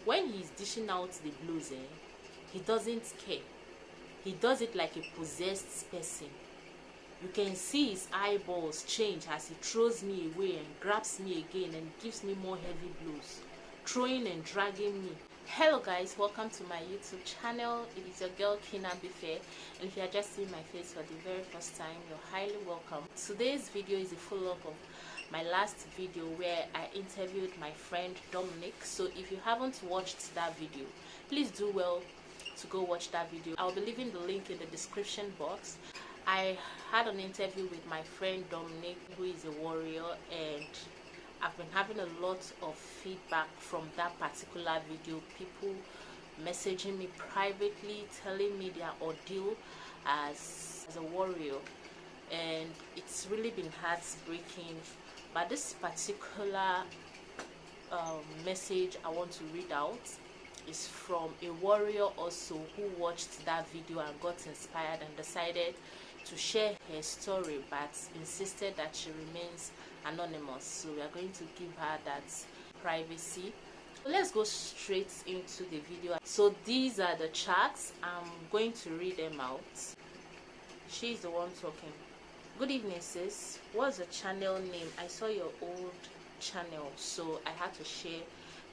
when he's dishing out the blows, he doesn't care. He does it like a possessed person. You can see his eyeballs change as he throws me away and grabs me again and gives me more heavy blows, throwing and dragging me. Hello guys, welcome to my YouTube channel. It is your girl BEFE'S, and if you are just seeing my face for the very first time, you're highly welcome. Today's video is a follow-up of my last video where I interviewed my friend Dominic. So if you haven't watched that video, please do well to go watch that video. I'll be leaving the link in the description box. I had an interview with my friend Dominic, who is a warrior, and I've been having a lot of feedback from that particular video. People messaging me privately, telling me their ordeal as a warrior, and it's really been heartbreaking. But this particular message I want to read out is from a warrior also who watched that video and got inspired and decided to share her story, but insisted that she remains anonymous. So we are going to give her that privacy. Let's go straight into the video. So these are the chats. I'm going to read them out. She's the one talking. Good evening, sis. What's the channel name? I saw your old channel, so I had to share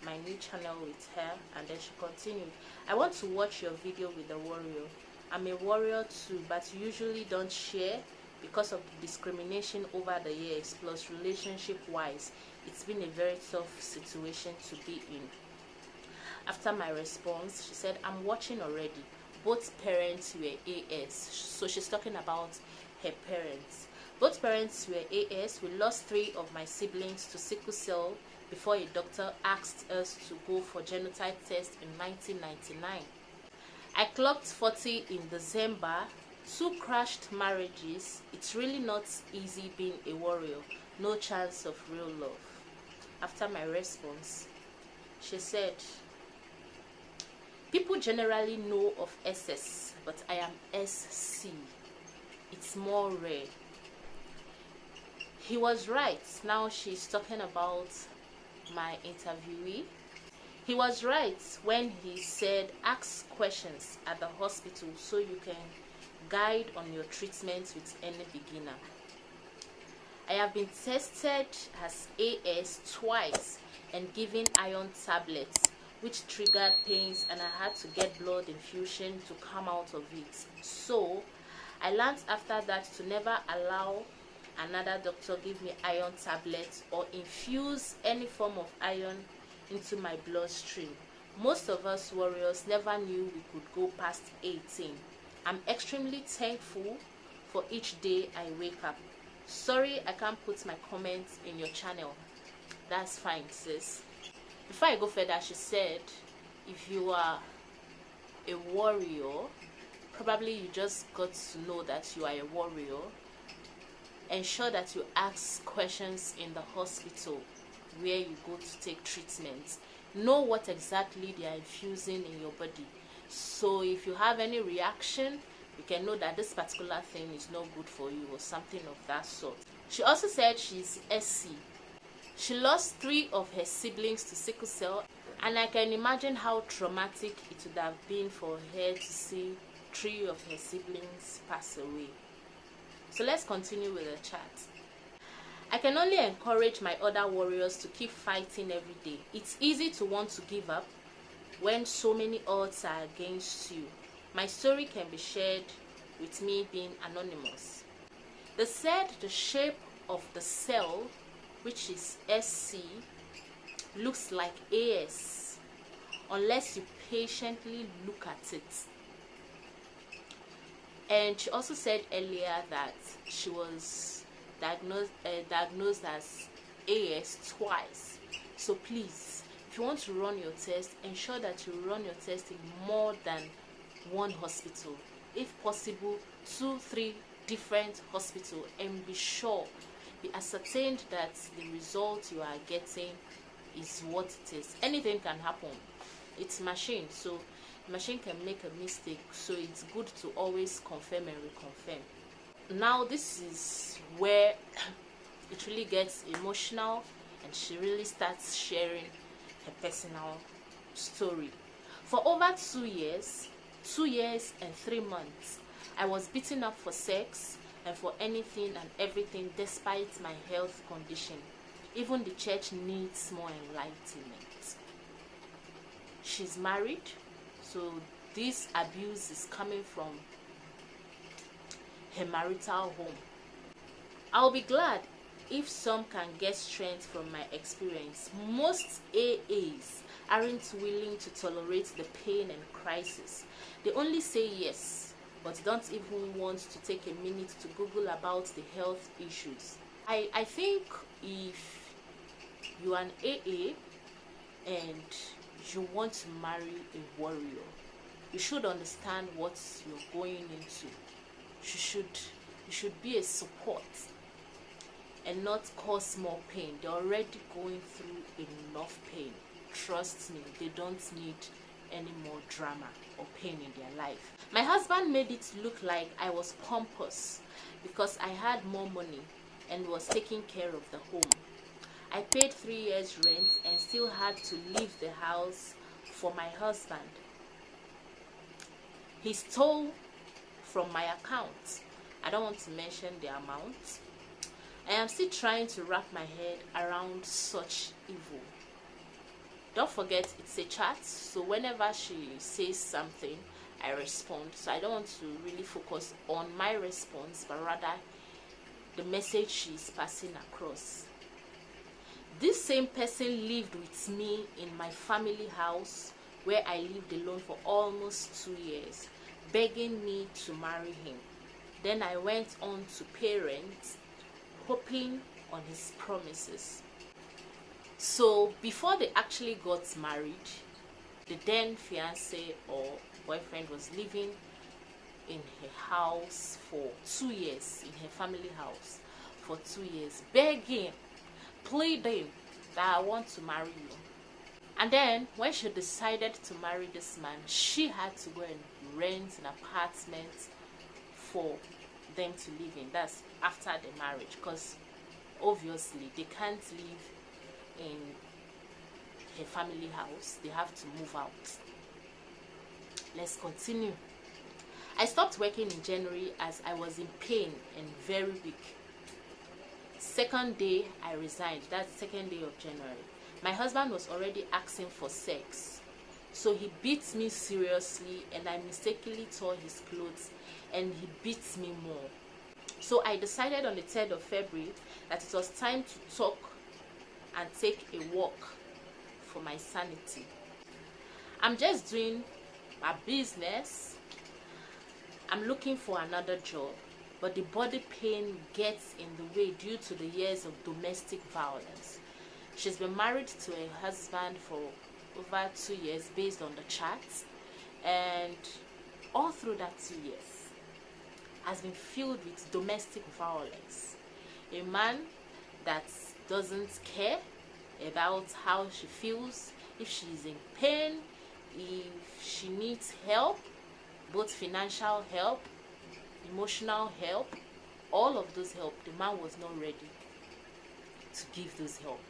my new channel with her. And then she continued, I want to watch your video with the warrior. I'm a warrior too, but usually don't share because of the discrimination over the years, plus relationship wise it's been a very tough situation to be in. After my response, she said, I'm watching already. Both parents were AS. So she's talking about her parents. Both parents were AS. We lost 3 of my siblings to sickle cell before a doctor asked us to go for genotype test in 1999. I clocked 40 in December, 2 crashed marriages. It's really not easy being a warrior. No chance of real love. After my response, she said, people generally know of SS, but I am SC. It's more rare. He was right. Now she's talking about my interviewee. He was right when he said ask questions at the hospital so you can guide on your treatment with any beginner. I have been tested as AS twice and given iron tablets which triggered pains, and I had to get blood infusion to come out of it. So I learned after that to never allow another doctor give me iron tablets or infuse any form of iron into my bloodstream. Most of us warriors never knew we could go past 18. I'm extremely thankful for each day I wake up. Sorry I can't put my comments in your channel. That's fine, sis. Before I go further, she said, if you are a warrior, probably you just got to know that you are a warrior. Ensure that you ask questions in the hospital where you go to take treatment. Know what exactly they are infusing in your body, so if you have any reaction, you can know that this particular thing is not good for you or something of that sort. She also said she's SC. She lost 3 of her siblings to sickle cell, and I can imagine how traumatic it would have been for her to see 3 of her siblings pass away. So let's continue with the chat. I can only encourage my other warriors to keep fighting every day. It's easy to want to give up when so many odds are against you. My story can be shared with me being anonymous. They said the shape of the cell, which is SC, looks like AS unless you patiently look at it. And she also said earlier that she was diagnosed as AS twice. So please, if you want to run your test, ensure that you run your test in more than one hospital. If possible, 2-3 different hospitals, and be ascertained that the result you are getting is what it is. Anything can happen. It's machine, so machine can make a mistake, so it's good to always confirm and reconfirm. Now this is where it really gets emotional, and she really starts sharing her personal story. For over 2 years, 2 years and 3 months, I was beaten up for sex and for anything and everything despite my health condition. Even the church needs more enlightenment. She's married, so this abuse is coming from her marital home. I'll be glad if some can get strength from my experience. Most AAs aren't willing to tolerate the pain and crisis. They only say yes, but don't even want to take a minute to Google about the health issues. I think if you are an AA and you want to marry a warrior, you should understand what you're going into. You should be a support and not cause more pain. They're already going through enough pain. Trust me, they don't need any more drama or pain in their life. My husband made it look like I was pompous because I had more money and was taking care of the home. I paid 3 years rent and still had to leave the house for my husband. He stole from my account. I don't want to mention the amount. I am still trying to wrap my head around such evil. Don't forget, it's a chat, so whenever she says something, I respond. So I don't want to really focus on my response, but rather the message she's passing across. This same person lived with me in my family house where I lived alone for almost 2 years, begging me to marry him. Then I went on to parents, hoping on his promises. So before they actually got married, the then fiance or boyfriend was living in her house for 2 years, in her family house for 2 years, begging, pleading that I want to marry you. And then when she decided to marry this man, she had to go and rent an apartment for them to live in. That's after the marriage, because obviously they can't live in her family house. They have to move out. Let's continue. I stopped working in January as I was in pain and very weak. Second day I resigned. That's second day of January. My husband was already asking for sex, so he beat me seriously and I mistakenly tore his clothes and he beat me more. So I decided on the 3rd of February that it was time to talk and take a walk for my sanity. I'm just doing my business. I'm looking for another job, but the body pain gets in the way due to the years of domestic violence. She's been married to a husband for over 2 years based on the charts, and all through that 2 years has been filled with domestic violence. A man that doesn't care about how she feels, if she's in pain, if she needs help, both financial help, emotional help, all of those help, the man was not ready to give those help.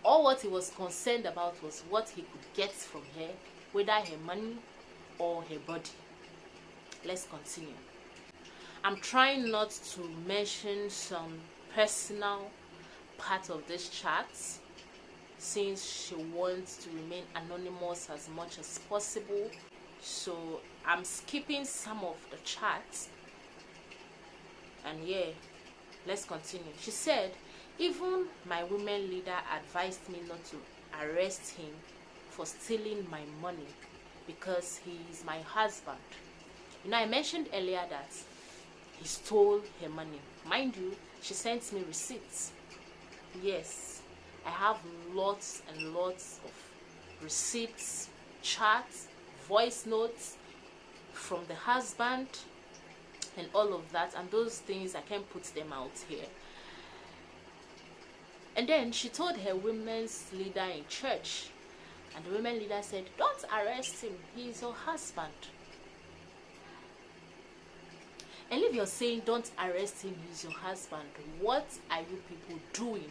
All what he was concerned about was what he could get from her, whether her money or her body. Let's continue. I'm trying not to mention some personal part of this chat since she wants to remain anonymous as much as possible. So I'm skipping some of the chats. And yeah, let's continue. She said, even my women leader advised me not to arrest him for stealing my money because he is my husband. You know, I mentioned earlier that he stole her money. Mind you, she sent me receipts. Yes, I have lots and lots of receipts, chats, voice notes from the husband and all of that, and those things I can't put them out here. And then she told her women's leader in church, and the women leader said, don't arrest him, he is your husband. And if you're saying don't arrest him, he's your husband, what are you people doing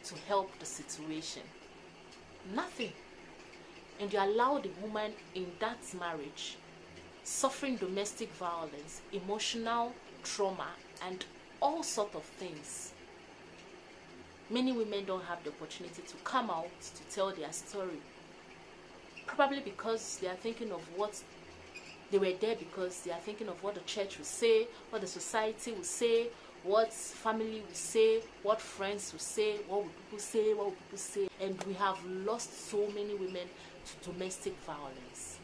to help the situation? Nothing. and you allow the woman in that marriage suffering domestic violence, emotional trauma, and all sort of things. Many women don't have the opportunity to come out to tell their story, probably because they are thinking of what they were there, because they are thinking of what the church will say, what the society will say, what family will say, what friends will say, what will people say, what will people say. And we have lost so many women to domestic violence.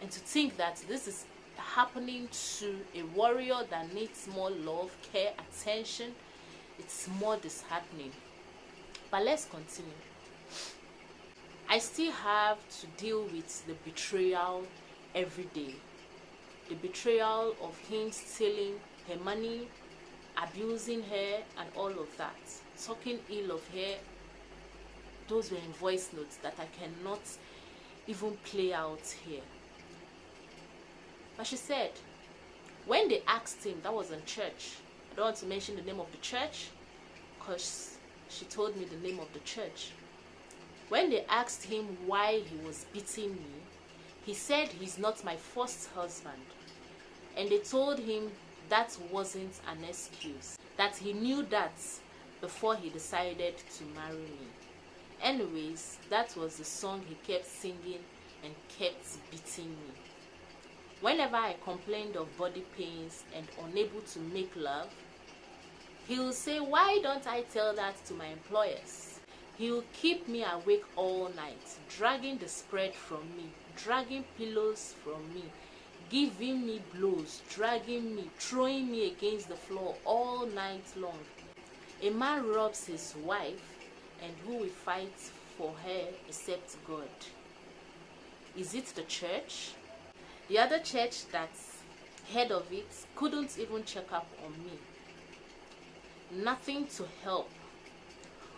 And to think that this is happening to a warrior that needs more love, care, attention, it's more disheartening. But let's continue. I still have to deal with the betrayal every day. The betrayal of him stealing her money, abusing her, and all of that. Talking ill of her. Those were in voice notes that I cannot even play out here. But she said, when they asked him, that was in church. I don't want to mention the name of the church because she told me the name of the church. When they asked him why he was beating me, he said he's not my first husband. And they told him that wasn't an excuse, that he knew that before he decided to marry me. Anyways, that was the song he kept singing and kept beating me. Whenever I complained of body pains and unable to make love, he will say, why don't I tell that to my employers? He will keep me awake all night, dragging the spread from me, dragging pillows from me, giving me blows, dragging me, throwing me against the floor all night long. A man robs his wife, and who will fight for her except God? Is it the church? The other church that's head of it couldn't even check up on me. Nothing to help.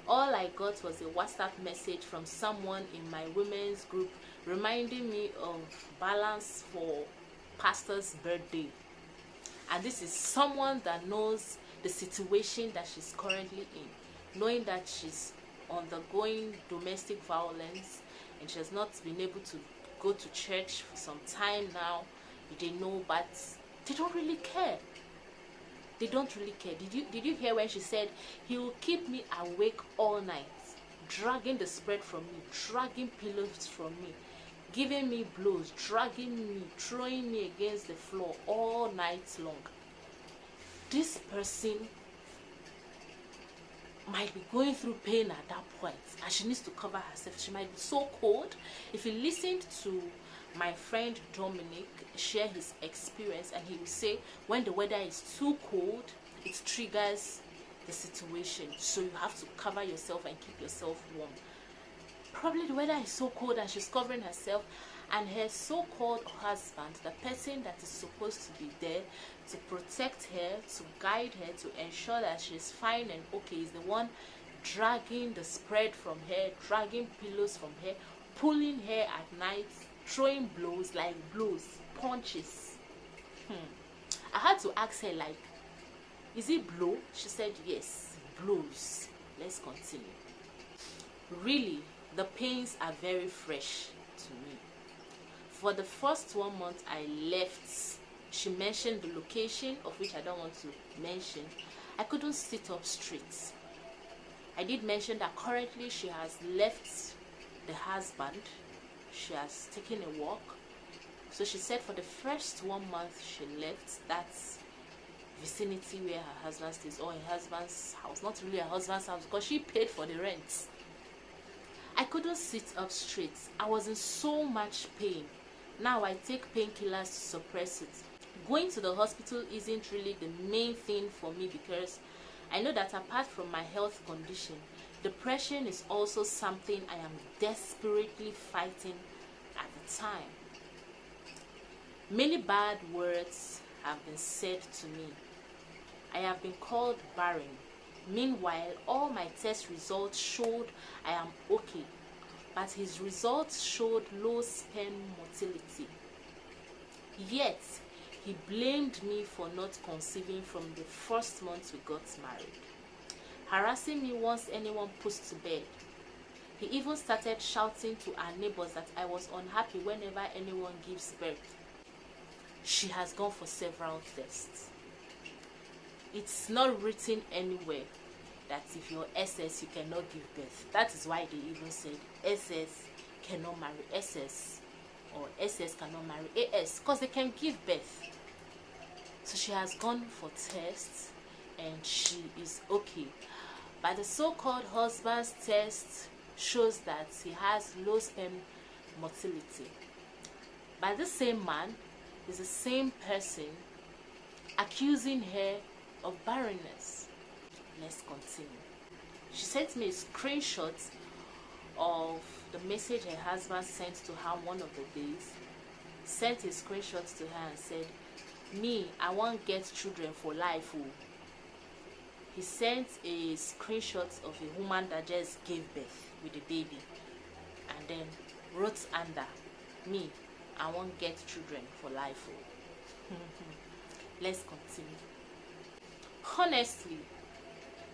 All I got was a WhatsApp message from someone in my women's group reminding me of balance for pastor's birthday. And this is someone that knows the situation that she's currently in, knowing that she's undergoing domestic violence and she has not been able to go to church for some time now. They know, but they don't really care. They don't really care. Did you hear when she said he will keep me awake all night, dragging the spread from me, dragging pillows from me, giving me blows, dragging me, throwing me against the floor all night long? This person might be going through pain at that point and she needs to cover herself. She might be so cold. If you listened to my friend Dominic share his experience, and he will say when the weather is too cold, it triggers the situation, so you have to cover yourself and keep yourself warm. Probably the weather is so cold and she's covering herself, and her so-called husband, the person that is supposed to be there to protect her, to guide her, to ensure that she's fine and okay, is the one dragging the spread from her, dragging pillows from her, pulling her at night, throwing blows, like blows, punches. I had to ask her, like, is it blow? She said yes, blows. Let's continue. Really, the pains are very fresh to me. For the first 1 month I left, she mentioned the location, of which I don't want to mention. I couldn't sit up straight. I did mention that currently she has left the husband. She has taken a walk. So she said for the first 1 month she left that vicinity where her husband stays, or her husband's house. Not really her husband's house, because she paid for the rent. I couldn't sit up straight. I was in so much pain. Now I take painkillers to suppress it. Going to the hospital isn't really the main thing for me, because I know that apart from my health condition, depression is also something I am desperately fighting at the time. Many bad words have been said to me. I have been called barren. Meanwhile, all my test results showed I am okay, but his results showed low sperm motility. Yet, he blamed me for not conceiving from the first month we got married, harassing me once anyone puts to bed. He even started shouting to our neighbors that I was unhappy whenever anyone gives birth. She has gone for several tests. It's not written anywhere that if you're SS, you cannot give birth. That is why they even said SS cannot marry SS, or SS cannot marry AS, because they can give birth. So she has gone for tests and she is okay. But the so-called husband's test shows that he has low sperm motility. But the same man is the same person accusing her of barrenness. Let's continue. She sent me a screenshot of the message her husband sent to her one of the days. Sent a screenshot to her and said, "Me, I won't get children for life." Oh. He sent a screenshot of a woman that just gave birth with a baby and then wrote under, "Me, I won't get children for life." Oh. Let's continue. Honestly,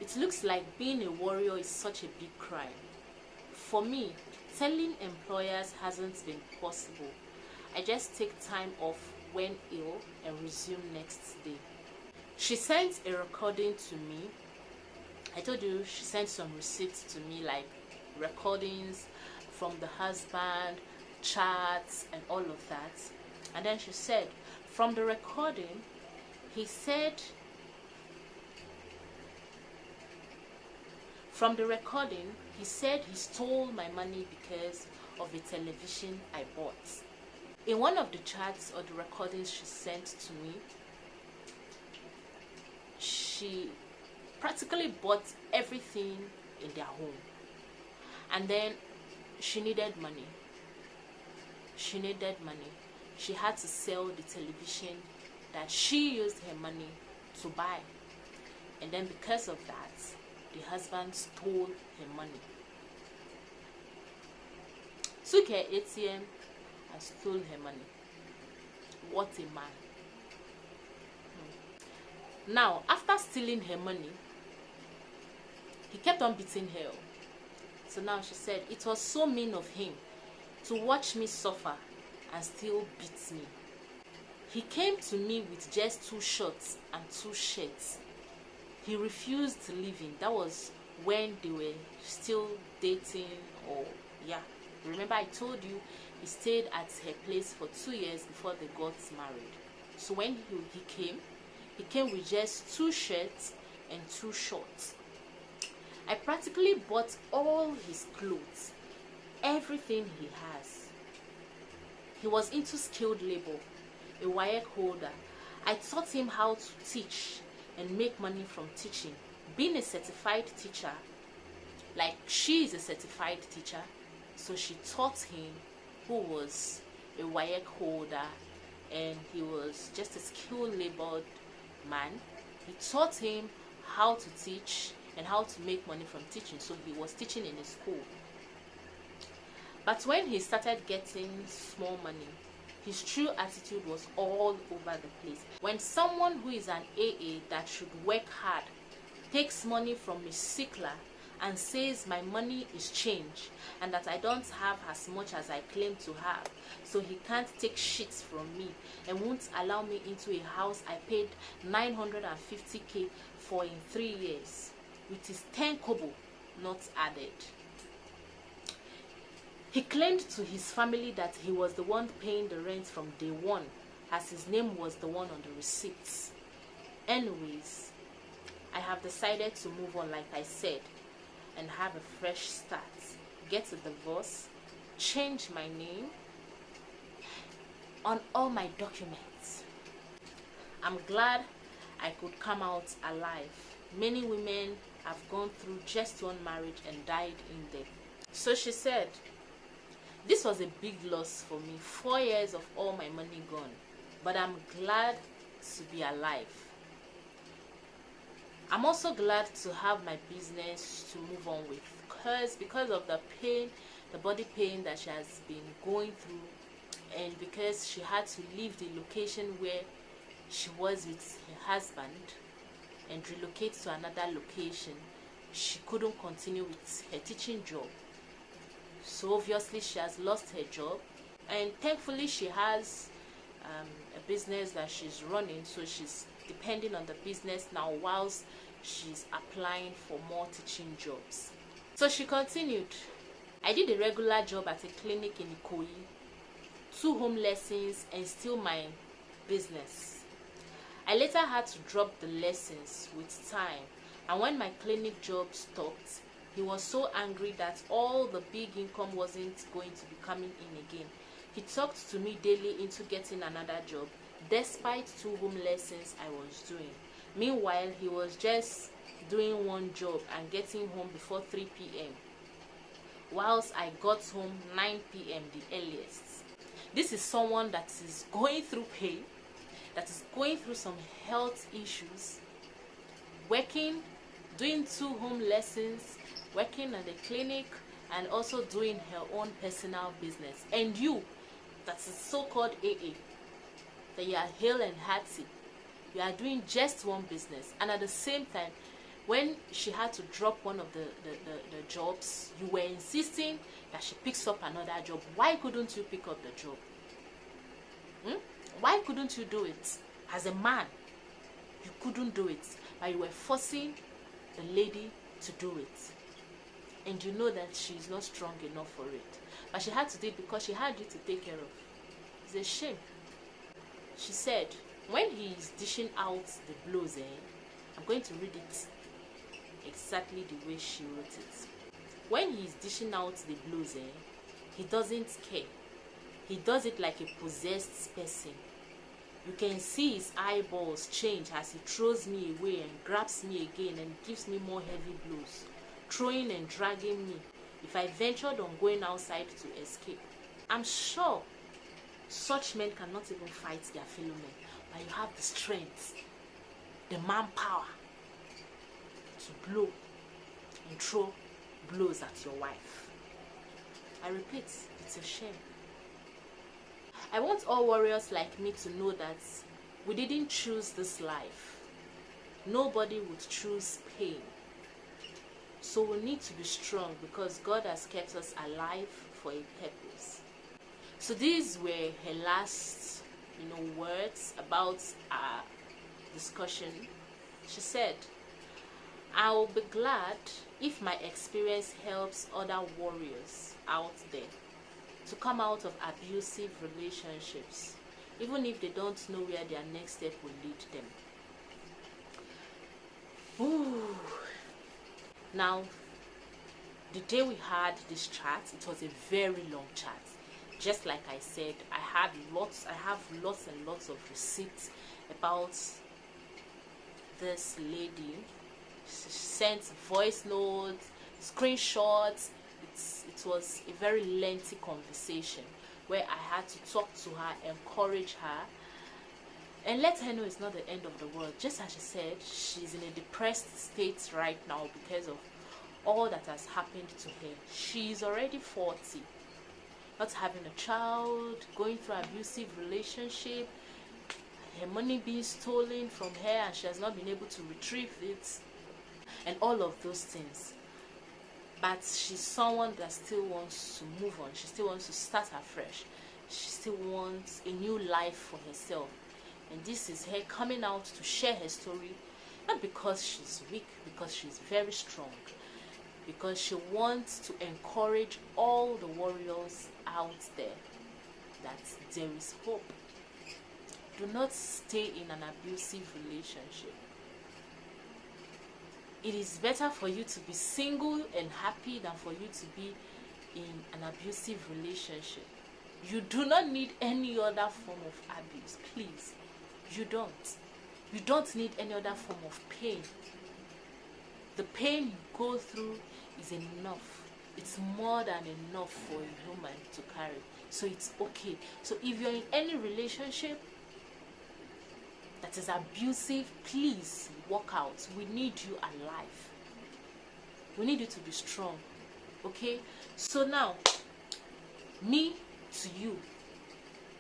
it looks like being a warrior is such a big crime. For me, telling employers hasn't been possible. I just take time off when ill and resume next day. She sent a recording to me. I told you she sent some receipts to me, like recordings from the husband, chats and all of that. And then she said, from the recording, he said he stole my money because of a television I bought. In one of the chats or the recordings she sent to me, she practically bought everything in their home. And then she needed money. She had to sell the television that she used her money to buy. And then because of that, the husband stole her money. Took her ATM and stole her money. What a man. Now, after stealing her money, he kept on beating her. So now she said, it was so mean of him to watch me suffer and still beat me. He came to me with just 2 shorts and 2 shirts. He refused leaving. That was when they were still dating, or yeah. Remember I told you he stayed at her place for 2 years before they got married. So when he came with just 2 shirts and 2 shorts. I practically bought all his clothes, everything he has. He was into skilled labor, a wire holder. I taught him how to teach and make money from teaching. Being a certified teacher, like she is a certified teacher, so she taught him, who was a wire holder and he was just a skilled labored man. He taught him how to teach and how to make money from teaching, so he was teaching in a school. But when he started getting small money, his true attitude was all over the place. When someone who is an AA that should work hard takes money from Miss Sickler and says my money is change and that I don't have as much as I claim to have, so he can't take shits from me and won't allow me into a house I paid 950k for in 3 years, with his 10 kobo not added. He claimed to his family that he was the one paying the rent from day one, as his name was the one on the receipts. Anyways, I have decided to move on, like I said, and have a fresh start. Get a divorce, change my name on all my documents. I'm glad I could come out alive. Many women have gone through just one marriage and died in there. So she said, this was a big loss for me. 4 years of all my money gone. But I'm glad to be alive. I'm also glad to have my business to move on with. Because of the pain, the body pain that she has been going through, and because she had to leave the location where she was with her husband and relocate to another location, she couldn't continue with her teaching job. So obviously she has lost her job, and thankfully she has a business that she's running, so she's depending on the business now whilst she's applying for more teaching jobs. So she continued. I did a regular job at a clinic in Ikoyi, 2 home lessons, and still my business. I later had to drop the lessons with time, and when my clinic job stopped, he was so angry that all the big income wasn't going to be coming in again. He talked to me daily into getting another job, despite 2 home lessons I was doing. Meanwhile, he was just doing one job and getting home before 3 p.m. whilst I got home 9 p.m. the earliest. This is someone that is going through pain, that is going through some health issues, working, doing 2 home lessons, working at the clinic, and also doing her own personal business. And you, that is so-called AA, that you are hale and hearty, you are doing just one business, and at the same time, when she had to drop one of the jobs, you were insisting that she picks up another job. Why couldn't you pick up the job? Why couldn't you do it? As a man, you couldn't do it, but you were forcing the lady to do it. And you know that she is not strong enough for it. But she had to do it because she had you to take care of. It's a shame. She said, when he is dishing out the blows, I'm going to read it exactly the way she wrote it. When he is dishing out the blows, he doesn't care. He does it like a possessed person. You can see his eyeballs change as he throws me away and grabs me again and gives me more heavy blows, throwing and dragging me if I ventured on going outside to escape. I'm sure such men cannot even fight their fellow men, but you have the strength, the manpower to blow and throw blows at your wife. I repeat, it's a shame. I want all warriors like me to know that we didn't choose this life. Nobody would choose pain. So we need to be strong because God has kept us alive for a purpose. So these were her last, words about our discussion. She said, I will be glad if my experience helps other warriors out there to come out of abusive relationships, even if they don't know where their next step will lead them. Ooh. Now, the day we had this chat, it was a very long chat. Just like I said, I have lots and lots of receipts about this lady. She sent voice notes, screenshots. It was a very lengthy conversation where I had to talk to her, encourage her, and let her know it's not the end of the world. Just as she said, she's in a depressed state right now because of all that has happened to her. She's already 40, not having a child, going through an abusive relationship, her money being stolen from her and she has not been able to retrieve it, and all of those things. But she's someone that still wants to move on. She still wants to start afresh. She still wants a new life for herself. And this is her coming out to share her story, not because she's weak, because she's very strong, because she wants to encourage all the warriors out there that there is hope. Do not stay in an abusive relationship. It is better for you to be single and happy than for you to be in an abusive relationship. You do not need any other form of abuse, please. You don't. You don't need any other form of pain. The pain you go through is enough. It's more than enough for a human to carry. So it's okay. So if you're in any relationship that is abusive, please walk out. We need you alive. We need you to be strong. Okay? So now, me to you,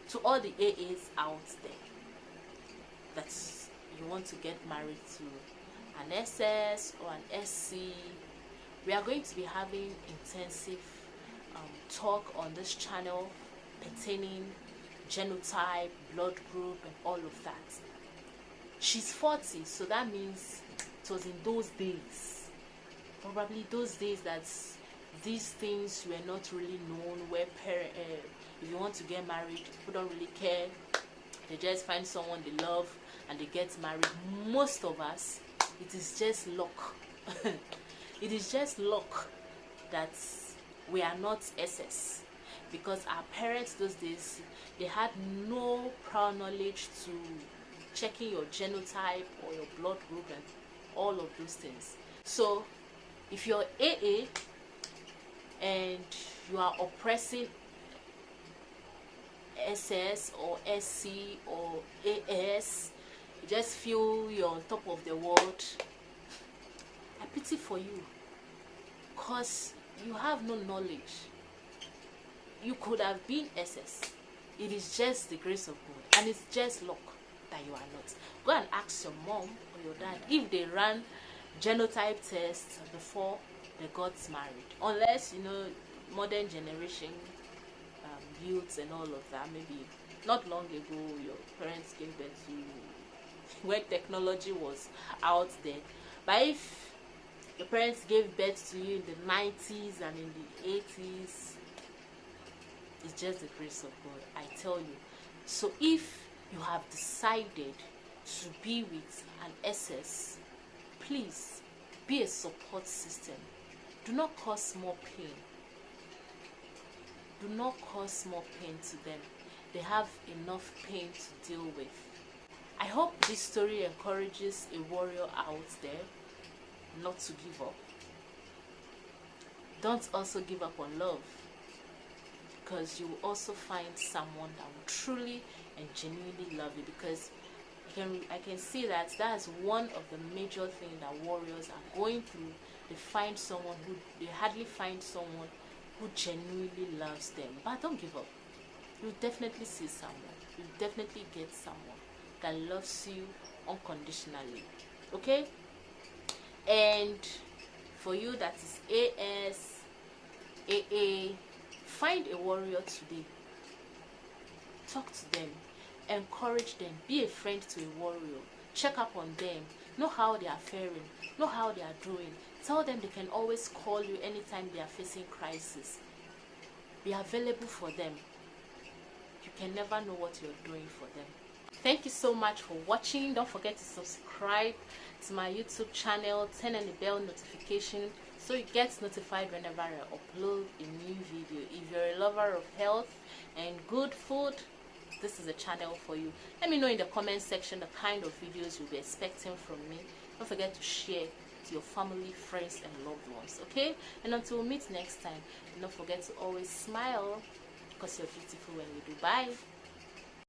to all the AAs out there that you want to get married to an SS or an SC, we are going to be having intensive talk on this channel pertaining genotype, blood group, and all of that. She's 40, so that means it was in those days, probably those days, that these things were not really known, where if you want to get married, people don't really care. They just find someone they love and they get married. Most of us, it is just luck. It is just luck that we are not SS, because our parents those days, they had no prior knowledge to checking your genotype or your blood group and all of those things. So if you're AA and you are oppressing SS or SC or AS, you just feel you're on top of the world, I pity for you, because you have no knowledge. You could have been SS. It is just the grace of God, and it's just luck that you are not. Go and ask your mom or your dad if they ran genotype tests before they got married. Unless, you know, modern generation youths and all of that, maybe not long ago your parents gave birth to you when technology was out there. But if your parents gave birth to you in the 90s and in the 80s, it's just the grace of God, I tell you. So if you have decided to be with an SS, please be a support system. Do not cause more pain. Do not cause more pain to them. They have enough pain to deal with. I hope this story encourages a warrior out there not to give up. Don't also give up on love, because you will also find someone that will truly and genuinely love you. Because I can see that that's one of the major things that warriors are going through. They hardly find someone who genuinely loves them. But don't give up. You'll definitely see someone. You'll definitely get someone that loves you unconditionally. Okay? And for you that is AS, AA, find a warrior today. Talk to them. Encourage them. Be a friend to a warrior. Check up on them. Know how they are faring. Know how they are doing. Tell them they can always call you anytime they are facing crisis. Be available for them. You can never know what you're doing for them. Thank you so much for watching. Don't forget to subscribe to my YouTube channel. Turn on the bell notification so you get notified whenever I upload a new video. If you're a lover of health and good food, this is a channel for you. Let me know in the comment section the kind of videos you'll be expecting from me. Don't forget to share to your family, friends, and loved ones. Okay? And until we meet next time, don't forget to always smile, because you're beautiful when you do. Bye.